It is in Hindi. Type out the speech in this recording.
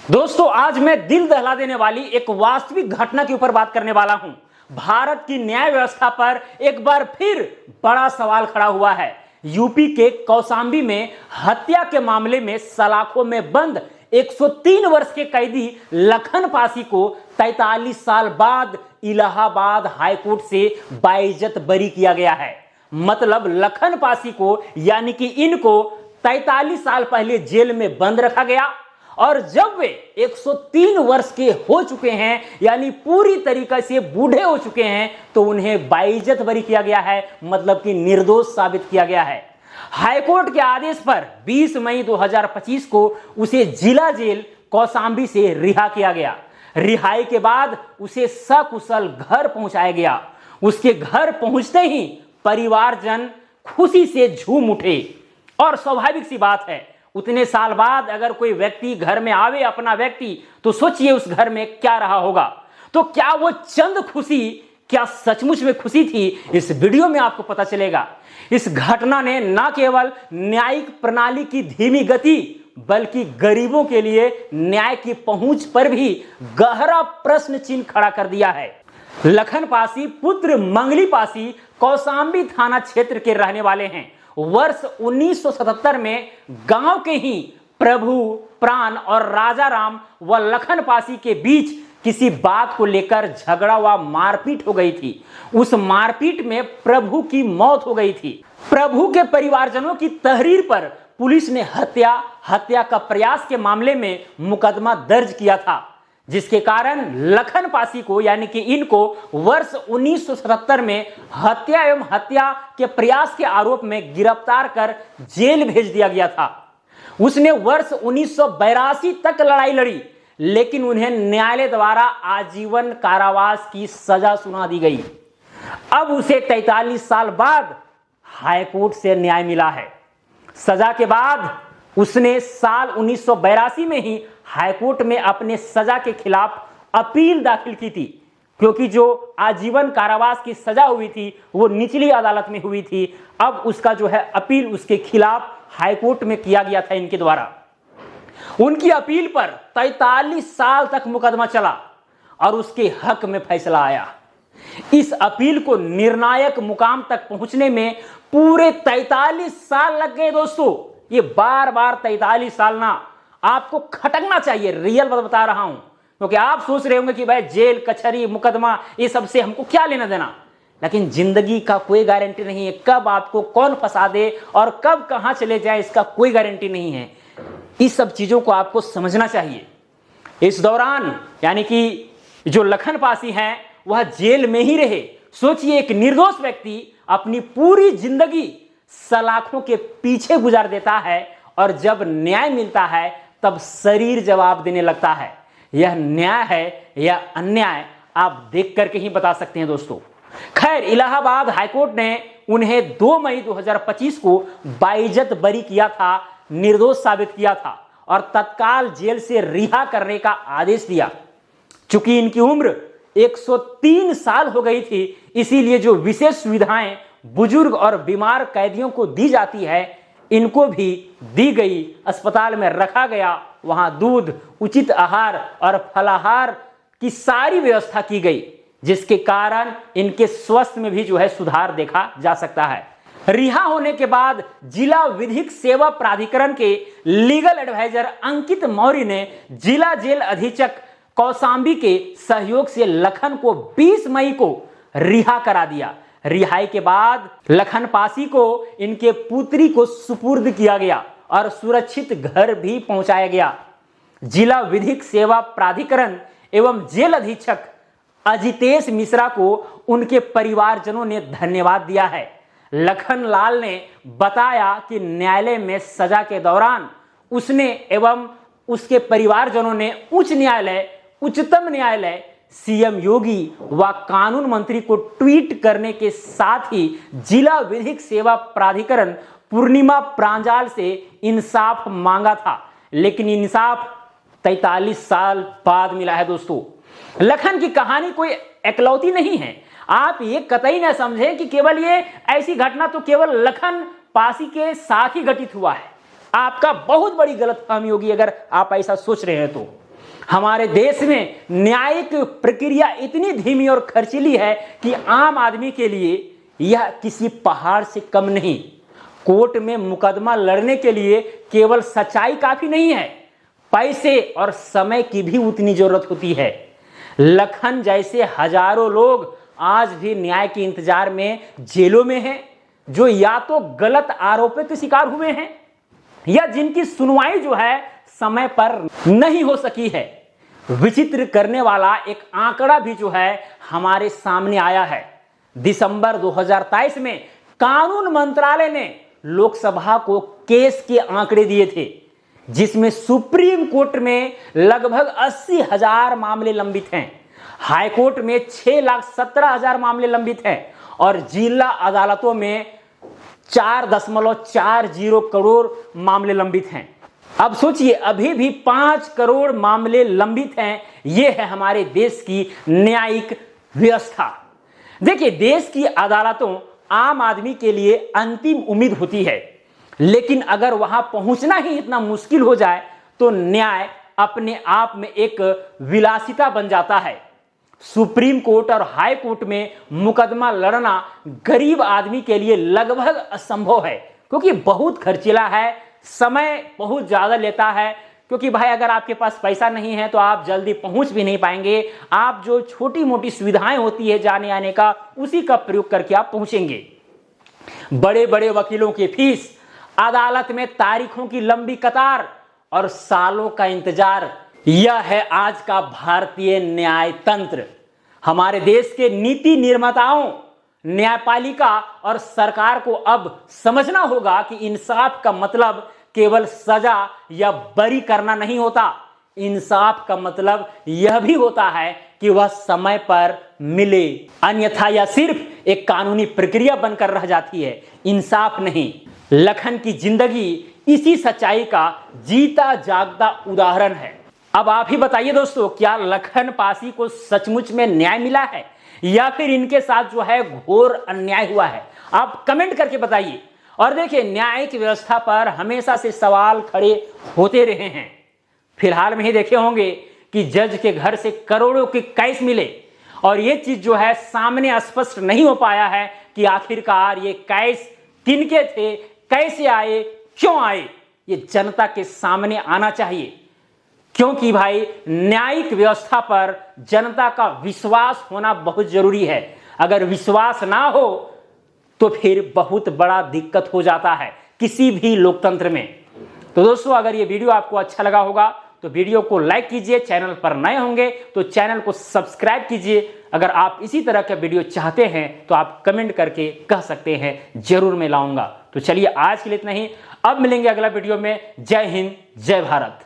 दोस्तों, आज मैं दिल दहला देने वाली एक वास्तविक घटना के ऊपर बात करने वाला हूं। भारत की न्याय व्यवस्था पर एक बार फिर बड़ा सवाल खड़ा हुआ है। यूपी के कौशांबी में हत्या के मामले में सलाखों में बंद 103 वर्ष के कैदी लखन पासी को 43 साल बाद इलाहाबाद हाईकोर्ट से बाइज्जत बरी किया गया है। मतलब लखन पासी को यानी कि इनको 43 साल पहले जेल में बंद रखा गया और जब वे 103 वर्ष के हो चुके हैं यानी पूरी तरीके से बूढ़े हो चुके हैं तो उन्हें बाइज्जत बरी किया गया है, मतलब कि निर्दोष साबित किया गया है। हाईकोर्ट के आदेश पर 20 मई 2025 को उसे जिला जेल कौशांबी से रिहा किया गया। रिहाई के बाद उसे सकुशल घर पहुंचाया गया। उसके घर पहुंचते ही परिवारजन खुशी से झूम उठे और स्वाभाविक सी बात है, उतने साल बाद अगर कोई व्यक्ति घर में आवे अपना व्यक्ति, तो सोचिए उस घर में क्या रहा होगा। तो क्या वो चंद खुशी क्या सचमुच में खुशी थी, इस वीडियो में आपको पता चलेगा। इस घटना ने न केवल न्यायिक प्रणाली की धीमी गति बल्कि गरीबों के लिए न्याय की पहुंच पर भी गहरा प्रश्न चिन्ह खड़ा कर दिया है। लखन पासी पुत्र मंगली पासी कौशांबी थाना क्षेत्र के रहने वाले हैं। वर्ष 1977 में गांव के ही प्रभु प्राण और राजा राम व लखन पासी के बीच किसी बात को लेकर झगड़ा व मारपीट हो गई थी। उस मारपीट में प्रभु की मौत हो गई थी। प्रभु के परिवारजनों की तहरीर पर पुलिस ने हत्या का प्रयास के मामले में मुकदमा दर्ज किया था, जिसके कारण लखन पासी को यानी कि इनको वर्ष 1977 में हत्या एवं हत्या के प्रयास के आरोप में गिरफ्तार कर जेल भेज दिया गया था। उसने वर्ष 1982 तक लड़ाई लड़ी, लेकिन उन्हें न्यायालय द्वारा आजीवन कारावास की सजा सुना दी गई। अब उसे 43 साल बाद हाईकोर्ट से न्याय मिला है। सजा के बाद उसने साल 1982 में ही हाईकोर्ट में अपने सजा के खिलाफ अपील दाखिल की थी, क्योंकि जो आजीवन कारावास की सजा हुई थी वो निचली अदालत में हुई थी। अब उसका जो है अपील उसके खिलाफ हाईकोर्ट में किया गया था इनके द्वारा। उनकी अपील पर 43 साल तक मुकदमा चला और उसके हक में फैसला आया। इस अपील को निर्णायक मुकाम तक पहुंचने में पूरे 43 साल लग गए। दोस्तों, ये बार बार 43 साल ना आपको खटकना चाहिए, रियल बात बता रहा हूं, क्योंकि आप सोच रहे होंगे कि भाई जेल कचहरी मुकदमा ये सब से हमको क्या लेना देना, लेकिन जिंदगी का कोई गारंटी नहीं है। कब आपको कौन फंसा दे और कब कहां चले जाए इसका कोई गारंटी नहीं है। इस सब चीजों को आपको समझना चाहिए। इस दौरान यानी कि जो लखन पासी हैं वह जेल में ही रहे। सोचिए, एक निर्दोष व्यक्ति अपनी पूरी जिंदगी सलाखों के पीछे गुजार देता है और जब न्याय मिलता है तब शरीर जवाब देने लगता है। यह न्याय है या अन्याय, आप देख करके ही बता सकते हैं दोस्तों। खैर, इलाहाबाद हाईकोर्ट ने उन्हें 2 मई 2025 को बाइज्जत बरी किया था, निर्दोष साबित किया था और तत्काल जेल से रिहा करने का आदेश दिया। चूंकि इनकी उम्र 103 साल हो गई थी, इसीलिए जो विशेष सुविधाएं बुजुर्ग और बीमार कैदियों को दी जाती है इनको भी दी गई। अस्पताल में रखा गया, वहां दूध, उचित आहार और फलाहार की सारी व्यवस्था की गई, जिसके कारण इनके स्वास्थ्य में भी जो है सुधार देखा जा सकता है। रिहा होने के बाद जिला विधिक सेवा प्राधिकरण के लीगल एडवाइजर अंकित मौर्य ने जिला जेल अधीक्षक कौशांबी के सहयोग से लखन को 20 मई को रिहा करा दिया। रिहाई के बाद लखन पासी को इनके पुत्री को सुपुर्द किया गया और सुरक्षित घर भी पहुंचाया गया। जिला विधिक सेवा प्राधिकरण एवं जेल अधीक्षक अजितेश मिश्रा को उनके परिवारजनों ने धन्यवाद दिया है। लखन लाल ने बताया कि न्यायालय में सजा के दौरान उसने एवं उसके परिवारजनों ने उच्च न्यायालय, उच्चतम न्यायालय, सीएम योगी व कानून मंत्री को ट्वीट करने के साथ ही जिला विधिक सेवा प्राधिकरण पूर्णिमा प्रांजल से इंसाफ मांगा था, लेकिन इंसाफ 43 साल बाद मिला है। दोस्तों, लखन की कहानी कोई एकलौती नहीं है। आप ये कतई न समझें कि केवल ये ऐसी घटना तो केवल लखन पासी के साथ ही घटित हुआ है। आपका बहुत बड़ी गलतफहमी होगी अगर आप ऐसा सोच रहे हैं तो। हमारे देश में न्यायिक प्रक्रिया इतनी धीमी और खर्चीली है कि आम आदमी के लिए यह किसी पहाड़ से कम नहीं। कोर्ट में मुकदमा लड़ने के लिए केवल सच्चाई काफी नहीं है, पैसे और समय की भी उतनी जरूरत होती है। लखन जैसे हजारों लोग आज भी न्याय के इंतजार में जेलों में हैं, जो या तो गलत आरोपों के शिकार हुए हैं या जिनकी सुनवाई जो है समय पर नहीं हो सकी है। विचित्र करने वाला एक आंकड़ा भी जो है हमारे सामने आया है। दिसंबर 2023 में कानून मंत्रालय ने लोकसभा को केस के आंकड़े दिए थे, जिसमें सुप्रीम कोर्ट में लगभग 80,000 मामले लंबित हैं, हाई कोर्ट में 6,17,000 मामले लंबित हैं और जिला अदालतों में 4.40 करोड़ मामले लंबित हैं। अब सोचिए, अभी भी 5 करोड़ मामले लंबित हैं। यह है हमारे देश की न्यायिक व्यवस्था। देखिए, देश की अदालतों आम आदमी के लिए अंतिम उम्मीद होती है, लेकिन अगर वहां पहुंचना ही इतना मुश्किल हो जाए तो न्याय अपने आप में एक विलासिता बन जाता है। सुप्रीम कोर्ट और हाई कोर्ट में मुकदमा लड़ना गरीब आदमी के लिए लगभग असंभव है, क्योंकि बहुत खर्चीला है, समय बहुत ज्यादा लेता है। क्योंकि भाई, अगर आपके पास पैसा नहीं है तो आप जल्दी पहुंच भी नहीं पाएंगे। आप जो छोटी मोटी सुविधाएं होती है जाने आने का, उसी का प्रयोग करके आप पहुंचेंगे। बड़े बड़े वकीलों की फीस, अदालत में तारीखों की लंबी कतार और सालों का इंतजार, यह है आज का भारतीय न्याय तंत्र। हमारे देश के नीति निर्माताओं, न्यायपालिका और सरकार को अब समझना होगा कि इंसाफ का मतलब केवल सजा या बरी करना नहीं होता। इंसाफ का मतलब यह भी होता है कि वह समय पर मिले, अन्यथा यह सिर्फ एक कानूनी प्रक्रिया बनकर रह जाती है, इंसाफ नहीं। लखन की जिंदगी इसी सच्चाई का जीता जागता उदाहरण है। अब आप ही बताइए दोस्तों, क्या लखन पासी को सचमुच में न्याय मिला है या फिर इनके साथ जो है घोर अन्याय हुआ है? आप कमेंट करके बताइए। और देखिए, न्यायिक व्यवस्था पर हमेशा से सवाल खड़े होते रहे हैं। फिलहाल में ही देखे होंगे कि जज के घर से करोड़ों के केस मिले और ये चीज जो है सामने स्पष्ट नहीं हो पाया है कि आखिरकार ये केस किनके थे, कैसे आए, क्यों आए। ये जनता के सामने आना चाहिए, क्योंकि भाई न्यायिक व्यवस्था पर जनता का विश्वास होना बहुत जरूरी है। अगर विश्वास ना हो तो फिर बहुत बड़ा दिक्कत हो जाता है किसी भी लोकतंत्र में। तो दोस्तों, अगर ये वीडियो आपको अच्छा लगा होगा तो वीडियो को लाइक कीजिए, चैनल पर नए होंगे तो चैनल को सब्सक्राइब कीजिए। अगर आप इसी तरह का वीडियो चाहते हैं तो आप कमेंट करके कह सकते हैं, जरूर मैं लाऊंगा। तो चलिए, आज के लिए इतना ही। अब मिलेंगे अगला वीडियो में। जय हिंद, जय भारत।